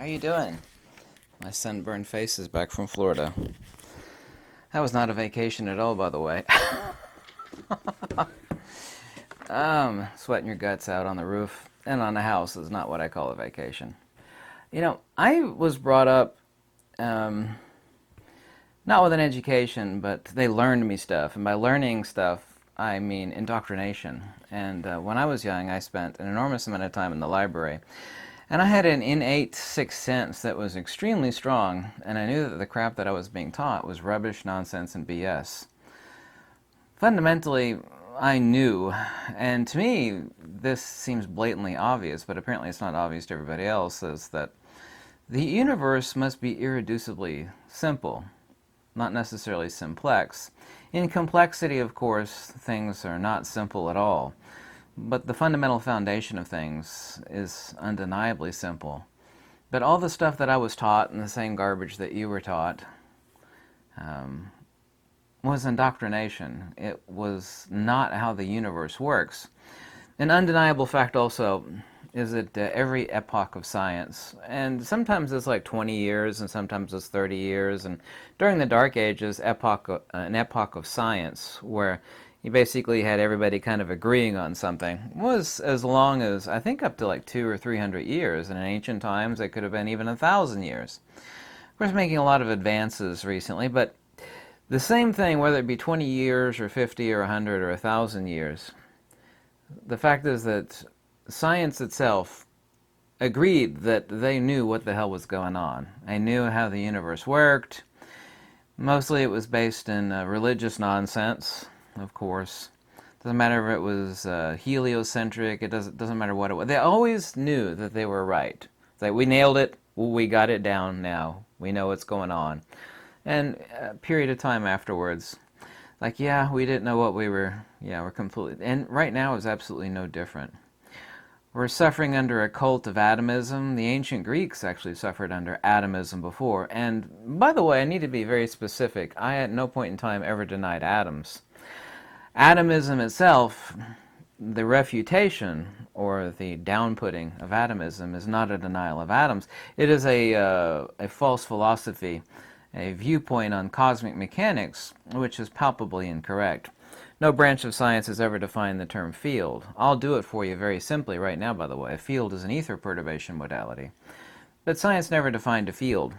How you doing? My sunburned face is back from Florida. That was not a vacation at all, by the way. Sweating your guts out on the roof and on the house is not what I call a vacation. I was brought up not with an education, but they learned me stuff. And by learning stuff, I mean indoctrination. And when I was young, I spent an enormous amount of time in the library. And I had an innate sixth sense that was extremely strong, and I knew that the crap that I was being taught was rubbish, nonsense, and BS. Fundamentally, I knew, and to me, this seems blatantly obvious, but apparently it's not obvious to everybody else, is that the universe must be irreducibly simple, not necessarily simplex. In complexity, of course, things are not simple at all. But the fundamental foundation of things is undeniably simple. But all the stuff that I was taught, and the same garbage that you were taught, was indoctrination. It was not how the universe works. An undeniable fact also is that every epoch of science, and sometimes it's like 20 years, and sometimes it's 30 years, and during the Dark Ages, an epoch of science, where you basically had everybody kind of agreeing on something, was as long as, I think, up to like 200 or 300 years, and in ancient times it could have been even 1,000 years. Of course, making a lot of advances recently, but the same thing, whether it be 20 years or 50 or 100 or 1,000 years, the fact is that science itself agreed that they knew what the hell was going on. They knew how the universe worked. Mostly it was based in religious nonsense, of course. Doesn't matter if it was heliocentric, it doesn't matter what it was. They always knew that they were right. It's like, we nailed it, we got it down now, we know what's going on. And a period of time afterwards, like, yeah, we didn't know what we're completely, and right now is absolutely no different. We're suffering under a cult of atomism. The ancient Greeks actually suffered under atomism before. And by the way, I need to be very specific. I at no point in time ever denied atoms. Atomism itself, the refutation or the downputting of atomism, is not a denial of atoms. It is a false philosophy, a viewpoint on cosmic mechanics, which is palpably incorrect. No branch of science has ever defined the term field. I'll do it for you very simply right now, by the way. A field is an ether perturbation modality. But science never defined a field.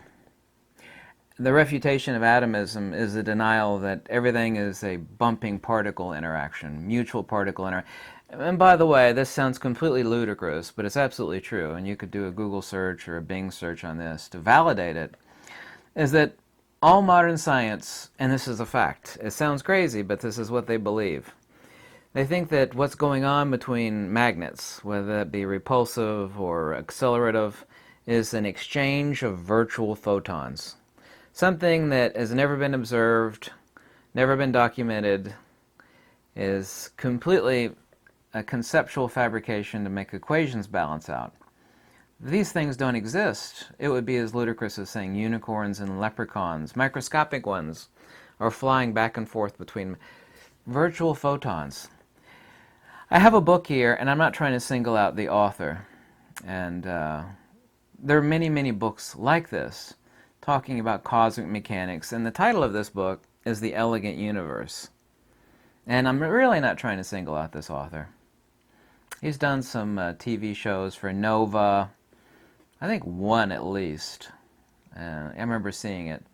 The refutation of atomism is a denial that everything is a bumping particle interaction, mutual particle interaction. And by the way, this sounds completely ludicrous, but it's absolutely true, and you could do a Google search or a Bing search on this to validate it, is that all modern science, and this is a fact, it sounds crazy, but this is what they believe. They think that what's going on between magnets, whether that be repulsive or accelerative, is an exchange of virtual photons. Something that has never been observed, never been documented, is completely a conceptual fabrication to make equations balance out. These things don't exist. It would be as ludicrous as saying unicorns and leprechauns, microscopic ones, are flying back and forth between virtual photons. I have a book here, and I'm not trying to single out the author. And there are many, many books like this, talking about cosmic mechanics. And the title of this book is The Elegant Universe. And I'm really not trying to single out this author. He's done some TV shows for Nova, I think one at least. I remember seeing it.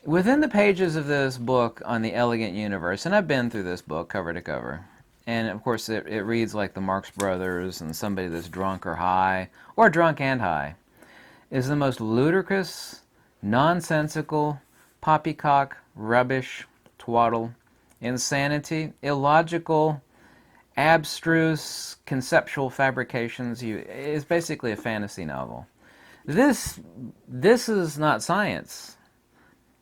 Within the pages of this book on the Elegant Universe, and I've been through this book cover to cover, and of course it reads like the Marx Brothers and somebody that's drunk or high, or drunk and high, is the most ludicrous, nonsensical, poppycock, rubbish, twaddle, insanity, illogical, abstruse conceptual fabrications. It's basically a fantasy novel. This is not science,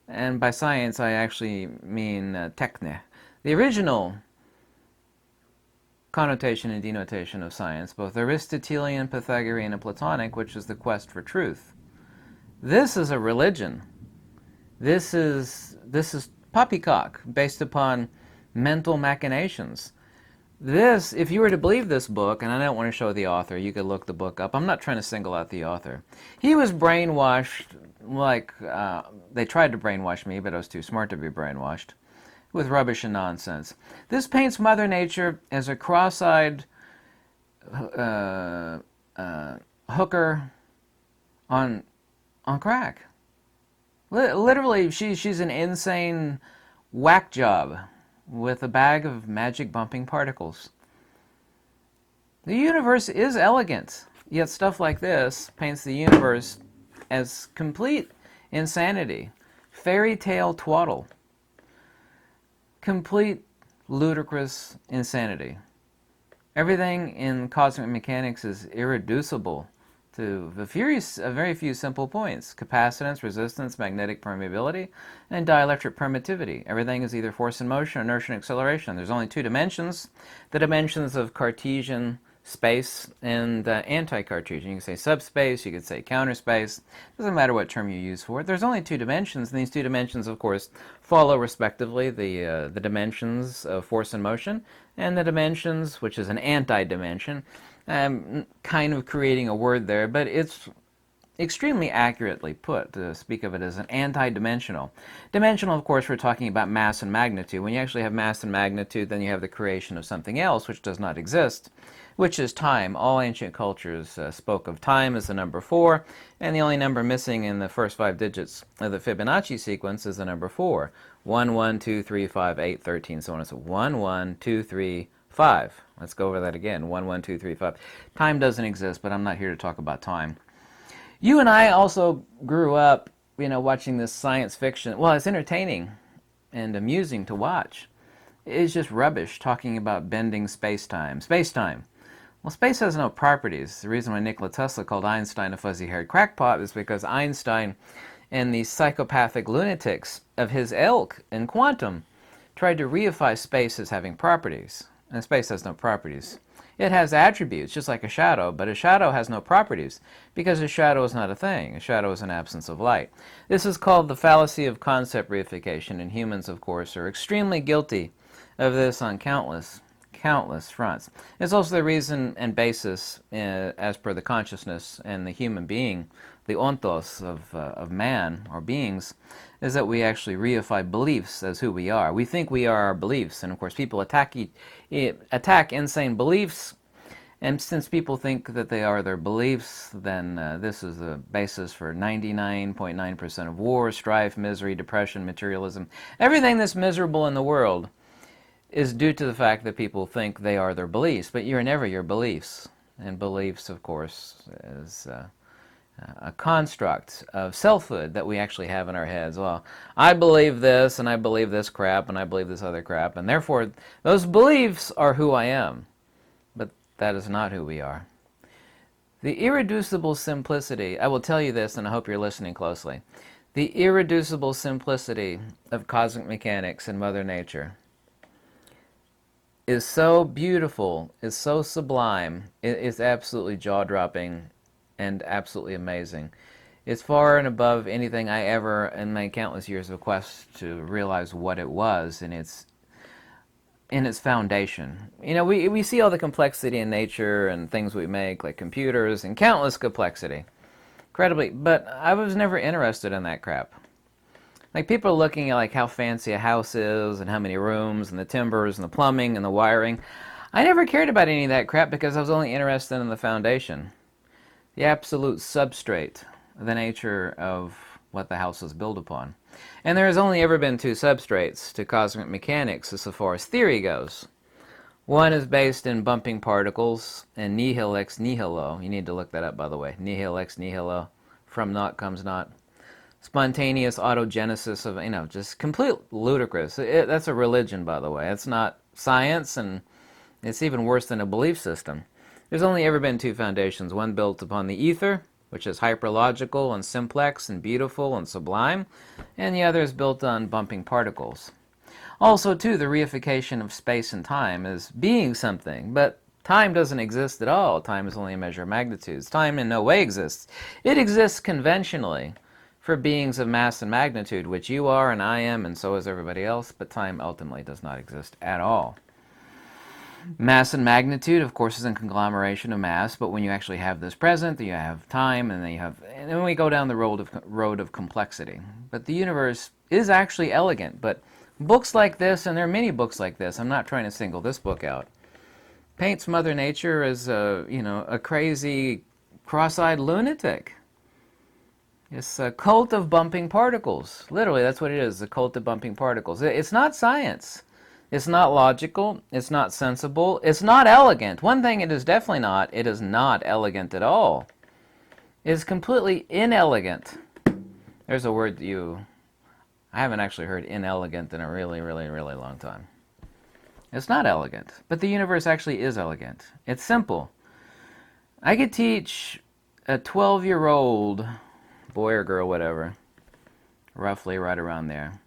and by science I actually mean techne. The original connotation and denotation of science, both Aristotelian, Pythagorean, and Platonic, which is the quest for truth. This is a religion. This is poppycock based upon mental machinations. This, if you were to believe this book, and I don't want to show the author, you could look the book up. I'm not trying to single out the author. He was brainwashed, like they tried to brainwash me, but I was too smart to be brainwashed, with rubbish and nonsense. This paints Mother Nature as a cross-eyed hooker on crack. Literally, she's an insane whack job with a bag of magic bumping particles. The universe is elegant, yet stuff like this paints the universe as complete insanity, fairy tale twaddle, complete ludicrous insanity. Everything in cosmic mechanics is irreducible to a very few simple points: capacitance, resistance, magnetic permeability, and dielectric permittivity. Everything is either force and motion, inertia and acceleration. There's only two dimensions: the dimensions of Cartesian space and anti-Cartesian. You can say subspace, you could say counter space. Doesn't matter what term you use for it. There's only two dimensions, and these two dimensions, of course, follow respectively the dimensions of force and motion, and the dimensions, which is an anti-dimension. Kind of creating a word there, but it's extremely accurately put to speak of it as an anti-dimensional. Dimensional, of course, we're talking about mass and magnitude. When you actually have mass and magnitude, then you have the creation of something else which does not exist, which is time. All ancient cultures spoke of time as the number 4, and the only number missing in the first 5 digits of the Fibonacci sequence is the number 4. 1, 1, 2, 3, 5, 8, 13, so on and so on. 1, 1, 2, 3, 5. Let's go over that again. 1, 1, 2, 3, 5. Time doesn't exist, but I'm not here to talk about time. You and I also grew up, watching this science fiction. Well, it's entertaining and amusing to watch. It's just rubbish talking about bending space-time. Space-time. Well, space has no properties. The reason why Nikola Tesla called Einstein a fuzzy-haired crackpot is because Einstein and the psychopathic lunatics of his ilk in quantum tried to reify space as having properties. And space has no properties. It has attributes, just like a shadow, but a shadow has no properties, because a shadow is not a thing. A shadow is an absence of light. This is called the fallacy of concept reification, and humans, of course, are extremely guilty of this on countless fronts. It's also the reason and basis, as per the consciousness and the human being, the ontos of man, or beings, is that we actually reify beliefs as who we are. We think we are our beliefs, and of course people attack insane beliefs, and since people think that they are their beliefs, then this is the basis for 99.9% of war, strife, misery, depression, materialism. Everything that's miserable in the world is due to the fact that people think they are their beliefs, but you're never your beliefs. And beliefs, of course, is a construct of selfhood that we actually have in our heads. Well, I believe this, and I believe this crap, and I believe this other crap, and therefore those beliefs are who I am. But that is not who we are. The irreducible simplicity, I will tell you this, and I hope you're listening closely. The irreducible simplicity of cosmic mechanics and Mother Nature is so beautiful, is so sublime, it's absolutely jaw-dropping and absolutely amazing. It's far and above anything I ever, in my countless years of quest to realize what it was in its foundation. We see all the complexity in nature and things we make, like computers, and countless complexity. Incredibly, but I was never interested in that crap. Like, people are looking at how fancy a house is and how many rooms and the timbers and the plumbing and the wiring. I never cared about any of that crap because I was only interested in the foundation, the absolute substrate, the nature of what the house was built upon. And there has only ever been 2 substrates to cosmic mechanics as far as theory goes. One is based in bumping particles and nihil ex nihilo. You need to look that up, by the way. Nihil ex nihilo. From naught comes naught. Spontaneous autogenesis of, just complete ludicrous. That's a religion, by the way. It's not science, and it's even worse than a belief system. There's only ever been 2 foundations, one built upon the ether, which is hyperlogical and simplex and beautiful and sublime, and the other is built on bumping particles. Also, too, the reification of space and time is being something, but time doesn't exist at all. Time is only a measure of magnitudes. Time in no way exists. It exists conventionally for beings of mass and magnitude, which you are and I am, and so is everybody else, but time ultimately does not exist at all. Mass and magnitude, of course, is a conglomeration of mass, but when you actually have this present, you have time, and then we go down the road of complexity. But the universe is actually elegant. But books like this, and there are many books like this, I'm not trying to single this book out, paints Mother Nature as a crazy, cross-eyed lunatic. It's a cult of bumping particles. Literally, that's what it is, a cult of bumping particles. It's not science. It's not logical. It's not sensible. It's not elegant. One thing it is definitely not, it is not elegant at all. It is completely inelegant. There's a word I haven't actually heard inelegant in a really, really, really long time. It's not elegant, but the universe actually is elegant. It's simple. I could teach a 12-year-old boy or girl, whatever, roughly right around there,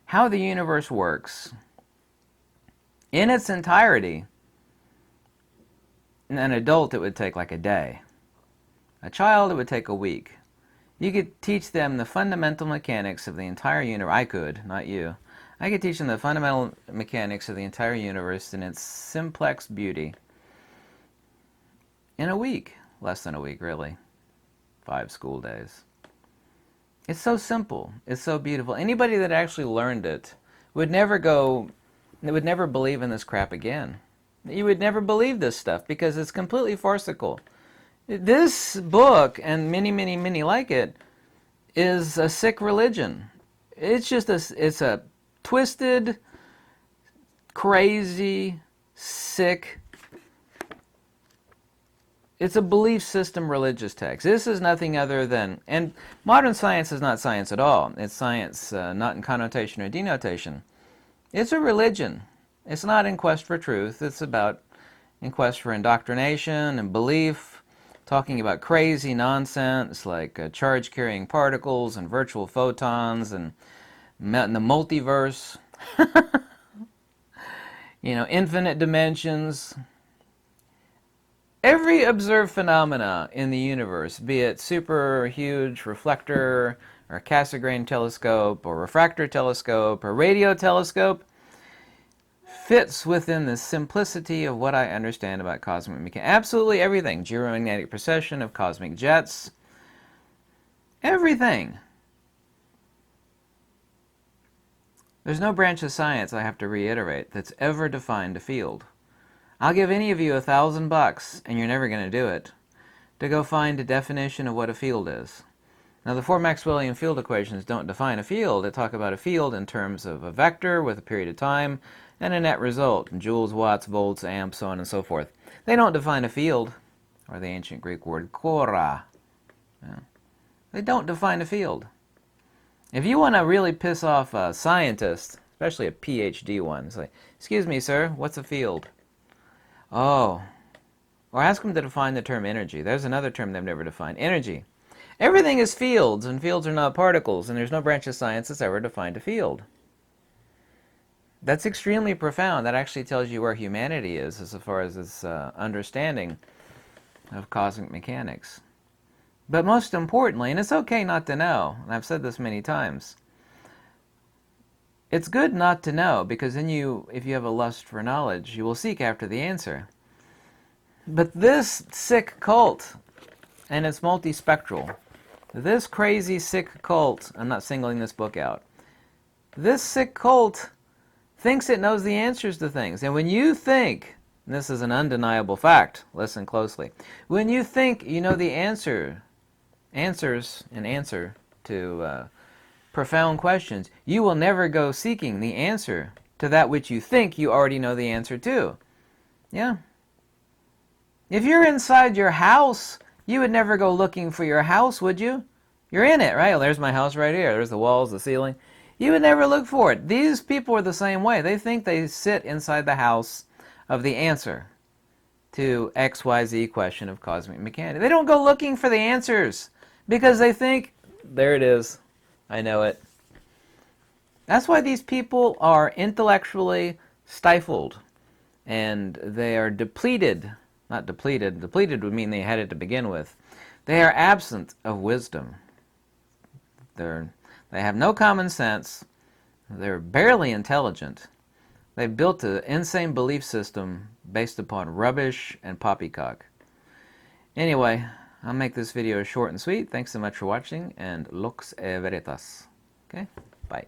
how the universe works in its entirety. An adult, it would take like a day. A child, it would take a week. You could teach them the fundamental mechanics of the entire universe. I could, not you. I could teach them the fundamental mechanics of the entire universe in its simplex beauty in a week. Less than a week, really. 5 school days. It's so simple. It's so beautiful. Anybody that actually learned it would never believe in this crap again. You would never believe this stuff because it's completely farcical. This book, and many, many, many like it, is a sick religion. It's a twisted, crazy, sick, it's a belief system religious text. This is nothing other than, and modern science is not science at all. It's science not in connotation or denotation. It's a religion. It's not in quest for truth. It's about in quest for indoctrination and belief, talking about crazy nonsense like charge-carrying particles and virtual photons and the multiverse, infinite dimensions. Every observed phenomena in the universe, be it super huge reflector or Cassegrain telescope or refractor telescope or radio telescope, fits within the simplicity of what I understand about cosmic mechanics. Absolutely everything. Geomagnetic precession of cosmic jets. Everything. There's no branch of science, I have to reiterate, that's ever defined a field. I'll give any of you $1,000, and you're never going to do it, to go find a definition of what a field is. Now, the 4 Maxwellian field equations don't define a field. They talk about a field in terms of a vector with a period of time and a net result, joules, watts, volts, amps, so on and so forth. They don't define a field, or the ancient Greek word kora. Yeah. They don't define a field. If you want to really piss off a scientist, especially a PhD one, say, "Excuse me, sir, what's a field?" Oh. Or ask them to define the term energy. There's another term they've never defined. Energy. Everything is fields, and fields are not particles, and there's no branch of science that's ever defined a field. That's extremely profound. That actually tells you where humanity is as far as its understanding of cosmic mechanics. But most importantly, and it's okay not to know, and I've said this many times, it's good not to know, because then if you have a lust for knowledge, you will seek after the answer. But this sick cult, and it's multispectral, this crazy sick cult, I'm not singling this book out, this sick cult thinks it knows the answers to things. And when you think, and this is an undeniable fact, listen closely, when you think you know the answer to profound questions, you will never go seeking the answer to that which you think you already know the answer to. Yeah. If you're inside your house, you would never go looking for your house, would you? You're in it, right? Well, there's my house right here. There's the walls, the ceiling. You would never look for it. These people are the same way. They think they sit inside the house of the answer to XYZ question of cosmic mechanics. They don't go looking for the answers because they think, there it is. I know it. That's why these people are intellectually stifled, and they are depleted. Not depleted. Depleted would mean they had it to begin with. They are absent of wisdom. They have no common sense. They're barely intelligent. They've built an insane belief system based upon rubbish and poppycock. Anyway, I'll make this video short and sweet. Thanks so much for watching, and lux e veritas. Okay, bye.